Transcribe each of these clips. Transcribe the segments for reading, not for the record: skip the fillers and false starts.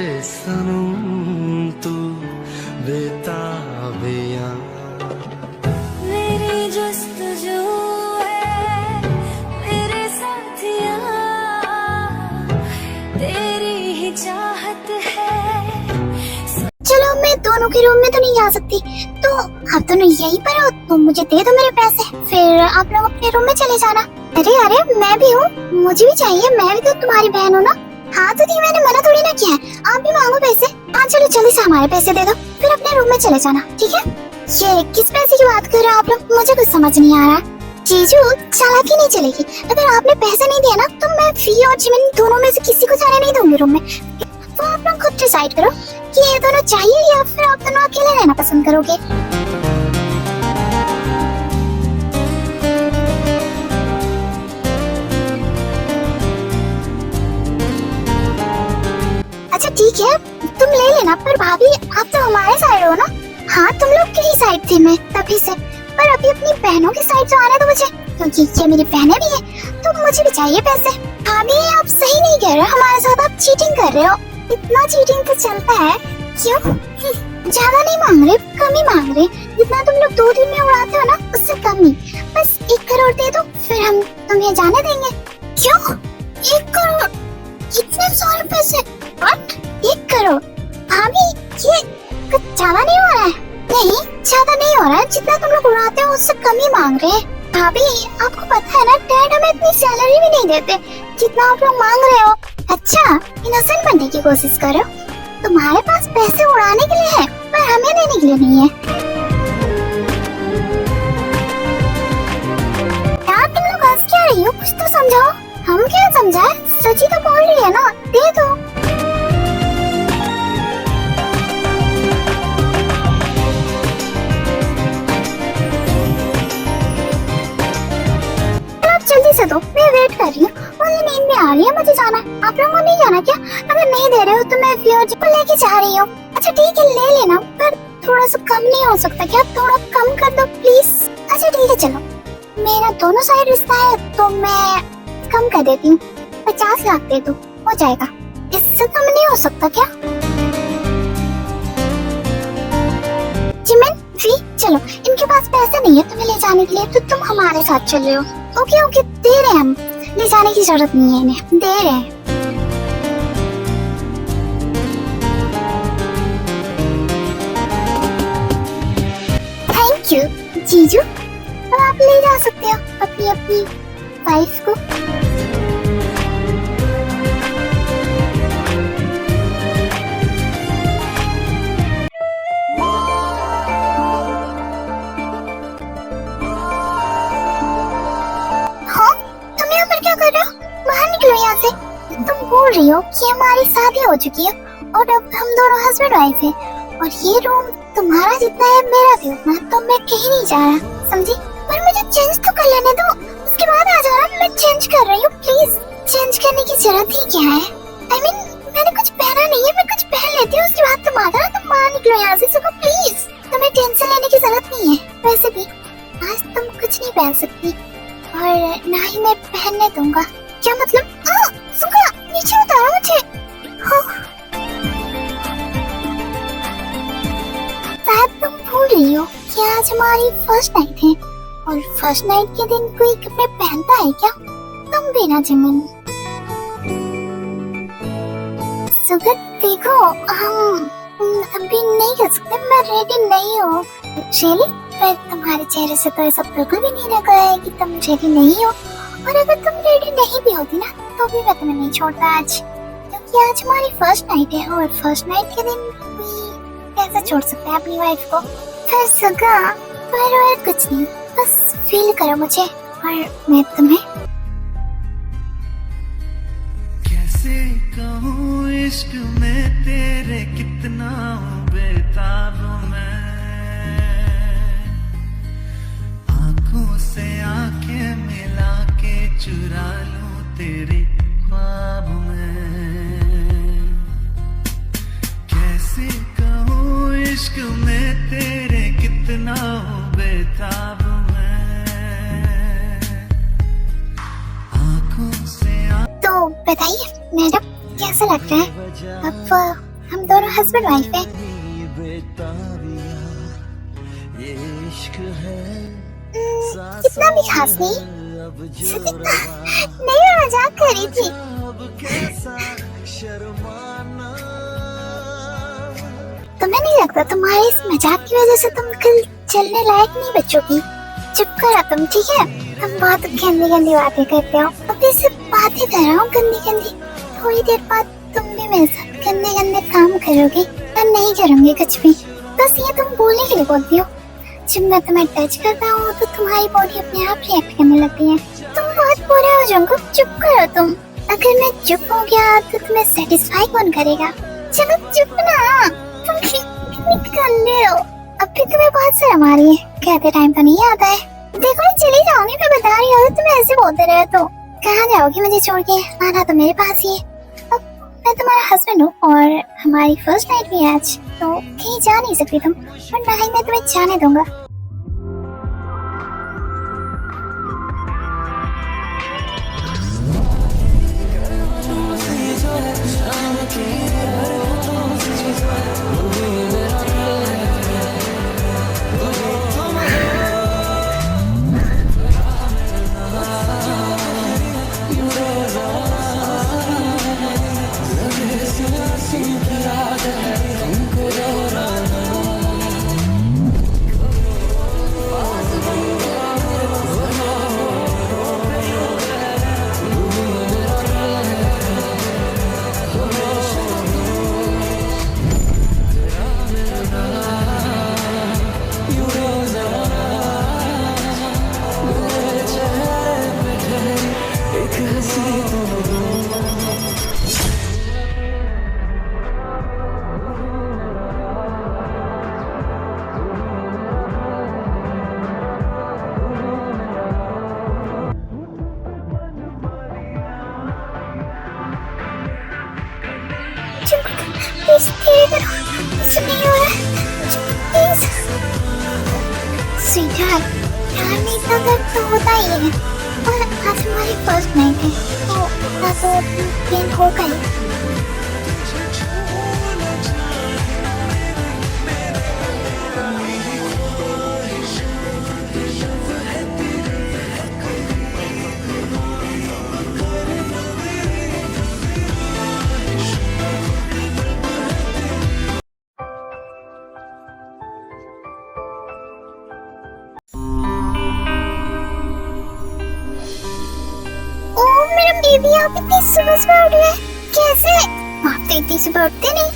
सनम तू बेताबियां मेरी जस्तजू है मेरे साथिया तेरी ही चाहत है। चलो मैं दोनों के रूम में तो नहीं जा सकती, तो आप दोनों यहीं पर हो तो मुझे दे दो मेरे पैसे, फिर आप लोग अपने रूम में चले जाना। अरे अरे मैं भी हूँ, मुझे भी चाहिए, मैं भी तो तुम्हारी बहन हूँ ना। हाँ तो नहीं, मैंने मना थोड़ी ना किया है, आप भी मांगो पैसे। हाँ चलो जल्दी से हमारे पैसे दे दो, फिर अपने रूम में चले जाना, ठीक है। ये किस पैसे की बात कर रहे हो आप लोग, मुझे कुछ समझ नहीं आ रहा है। जीजू चालाकी नहीं चलेगी, अगर आपने पैसे नहीं दिया ना तो मैं फी और जिमिन दोनों में से किसी को जाने नहीं दूंगी रूम में। तो आप लोग खुद डिसाइड करो कि ये दोनों चाहिए या फिर आप दोनों अकेले रहना पसंद करोगे। अच्छा ठीक है तुम ले लेना, पर भाभी आप तो हमारे साइड हो ना। हाँ तुम लोग की ही साइड थी मैं तभी से, पर अभी अपनी बहनों की साइड तो आने दो मुझे, क्योंकि ये मेरी बहनें भी है तो मुझे भी चाहिए पैसे। भाभी आप सही नहीं कह रहे हो, हमारे साथ आप चीटिंग कर रहे हो। इतना चीटिंग तो चलता है क्यों? ज्यादा नहीं मांग रहे, कम ही मांग रहे, जितना तुम लोग 2 दिन में उड़ाते हो ना उससे कम ही। बस 1 करोड़ दे दो फिर हम तुम्हें जाने देंगे। क्यों 1 करोड़? इतने सारे पैसे? व्हाट 1 करोड़? भाभी ये कुछ ज्यादा नहीं हो रहा है? नहीं ज्यादा नहीं हो रहा है, जितना तुम लोग उड़ाते हो उससे कम ही मांग रहे हैं। भाभी आपको पता है ना डैड हमें इतनी सैलरी भी नहीं देते जितना आप लोग मांग रहे हो। अच्छा इनोसेंट बनने की कोशिश कर रहे हो, तुम्हारे पास पैसे उड़ाने के लिए है पर हमें देने के लिए नहीं है। यार तुम लोग हंस क्या रही हो, कुछ तो समझाओ। हम क्या समझाए, सची तो बोल रही है ना, दे दो। जल्दी से दो, मैं वेट कर रही हूँ, मुझे नींद भी आ रही है, मुझे जाना है। आप लोगों को नहीं जाना क्या? अगर नहीं दे रहे हो तो मैं फियोज को लेके जा रही हूँ। अच्छा ठीक है ले लेना, पर थोड़ा सा कम नहीं हो सकता क्या? थोड़ा कम कर दो प्लीज। अच्छा ठीक है चलो, मेरा दोनों साइड रिश्ता है तो मैं कम कर देती हूँ, 50 लाख दे दो, हो जाएगा। इससे कम नहीं हो सकता क्या? जिमिन जी चलो, इनके पास पैसे नहीं है तुम्हें ले जाने के लिए तो तुम हमारे साथ चल रहे हो। ओके ओके दे रहे हैं हम, ले जाने की जरूरत नहीं है इन्हें, दे रहे हैं। थैंक यू जीजू, अब आप ले जा सकते हो अपनी वाइफ को। तुम बोल रही हो कि हमारी शादी हो चुकी है और अब हम दोनों हस्बैंड वाइफ हैं और ये रूम तुम्हारा जितना है मेरा भी उतना, तो मैं कहीं नहीं जा रहा समझी। पर मुझे चेंज तो कर लेने दो, उसके बाद आ जाना। मैं चेंज कर रही हूँ, प्लीज। चेंज करने की जरूरत ही क्या है? I mean, मैंने कुछ पहना नहीं है, मैं कुछ पहन लेती हूँ उसके बाद तुम आ जाना। तुम बाहर निकलो यहाँ से, सुको प्लीज। तुम्हें टेंशन लेने की जरूरत नहीं है। वैसे भी आज तुम कुछ नहीं पहन सकती और ना ही मैं पहनने दूंगा। क्या मतलब? सुका नीचे उतारो मुझे। शायद तुम भूल रही हो कि आज हमारी फर्स्ट नाइट है और फर्स्ट नाइट के दिन कोई कपड़े पहनता है क्या? तुम भी ना जिमिन। सुगत देखो हम अभी नहीं कर सकते, मैं रेडी नहीं हूँ। एक्चुअली पर तुम्हारे चेहरे से तो ऐसा बिल्कुल भी नहीं लग रहा है कि तुम रेडी नहीं हो, और अगर तुम रेडी नहीं भी होती ना तो भी मैं तुम्हें नहीं छोड़ता आज, क्योंकि आज हमारी फर्स्ट नाइट है और फर्स्ट नाइट के दिन कोई कैसे छोड़ सकता है अपनी वाइफ को। फिर सगा पर कुछ नहीं, बस फील करो मुझे और मैं तुम्हें। कैसे कहूँ इश्क में तेरे कितना बेताब मैं, आंखों से आंखें मिला के चुरा लूं तेरे ख्वाब में। कैसे कहूँ इश्क में तेरे कितना बेताब मैं, आंखों से तो बताइए मैडम कैसा लग रहा है? अब दोनों हस्बैंड वाइफ है। इतना भी खास नहीं। नहीं, मैं मजाक कर रही थी। तुम्हें नहीं लगता तुम्हारे इस मजाक की वजह से तुम कल चलने लायक नहीं बचोगी? चुप करो तुम, ठीक है? तुम बहुत गंदी गंदी बातें करते हो। अभी सिर्फ बातें कर रहा हूँ गंदी गंदी। थोड़ी देर बाद तुम भी मेरे साथ गंदे गंदे काम करोगे। मैं नहीं करूँगी कुछ भी, बस ये तुम बोलने के लिए बोलती हो। जब मैं तुम्हें टच करता हूँ तो तुम्हारी बॉडी अपने आप रिएक्ट करने लगती है। तुम बहुत बुरे हो जाओगे, चुप करो तुम। अगर मैं चुप हो गया तो तुम्हें सेटिस्फाई कौन करेगा? चलो चुप ना, तुम कितनी गंदे हो। अब भी तुम्हें बहुत शर्म आ रही है, कहते टाइम तो नहीं आता है। देखो मैं चली जाऊंगी, मैं बता रही हूँ। तुम ऐसे बोलते रहे तो कहाँ जाओगी मुझे छोड़ के? आना तो मेरे पास ही है। अब मैं तुम्हारा हस्बैंड हूँ और हमारी फर्स्ट नाइट भी है आज, तो कहीं जा नहीं सकती तुम, और ना ही मैं तुम्हें जाने दूंगा। स्वीटहार्ट, प्यार में इतना दर्द तो होता ही है, और आज हमारी फर्स्ट नाइट है तो इतना तो पेन होगा ही। बेबी, आप इतनी सुबह सुबह उठ गए, कैसे? आप तो इतनी सुबह उठते नहीं।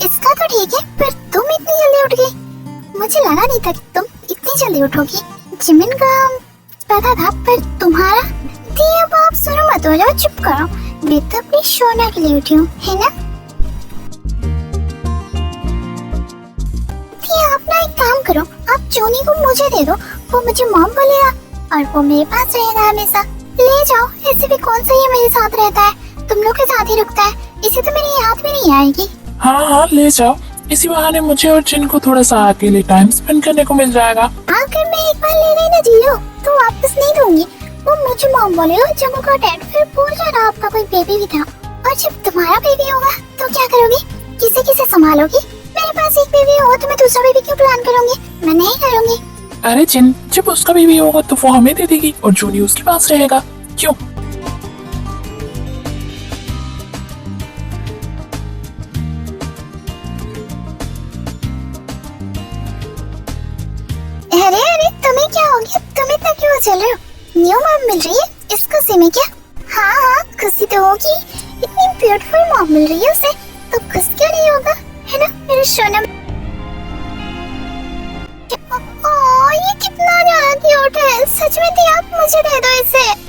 इसका तो ठीक है, पर तुम इतनी जल्दी उठ गई। मुझे लगा नहीं था कि तुम इतनी जल्दी उठोगी। जिमिन का पता था, पर तुम्हारा। दी, अब आप सुनो मत, हो जाओ, चुप करो। मैं तो अपनी शोना के लिए उठी हूँ, है ना? दी, आप ना एक काम करो, आप जोनी को मुझे दे दो, वो मुझे मॉम बोलेगा और वो मेरे पास रहेगा हमेशा। ले जाओ, ऐसे भी कौन सा ये मेरे साथ रहता है, तुम लोग के साथ ही रुकता है, इसे तो मेरी याद भी नहीं आएगी। हाँ, ले जाओ। इसी बहाने मुझे और जिन को थोड़ा सा अकेले टाइम स्पेंड करने को मिल जाएगा। अगर मैं एक बार ले गई ना जियो, तो वापस नहीं दूंगी। वो मुझे मॉम बोलेगा, जब का डैड, फिर भूल जाना आपका कोई बेबी भी था। और जब तुम्हारा बेबी होगा तो क्या करोगी? किसे संभालोगी? मेरे पास एक बेबी होगा तो मैं दूसरा बेबी क्यों प्लान करूंगी? मैं नहीं करूंगी। अरे जिन, जब उसका बेबी होगा तो वो हमें दे देगी और जूनी उसके पास रहेगा। क्यों? अरे तुम्हें क्या हो गया? तुम इतना क्यों चल रहे हो? न्यू मॉम मिल रही है इस खुशी में क्या? हाँ, खुशी तो होगी, इतनी ब्यूटीफुल मॉम मिल रही है उसे, तो खुश क्यों नहीं होगा, है ना मेरे सोना? ये कितना ज्यादा क्यूट है, सच में दी, आप मुझे दे दो इसे।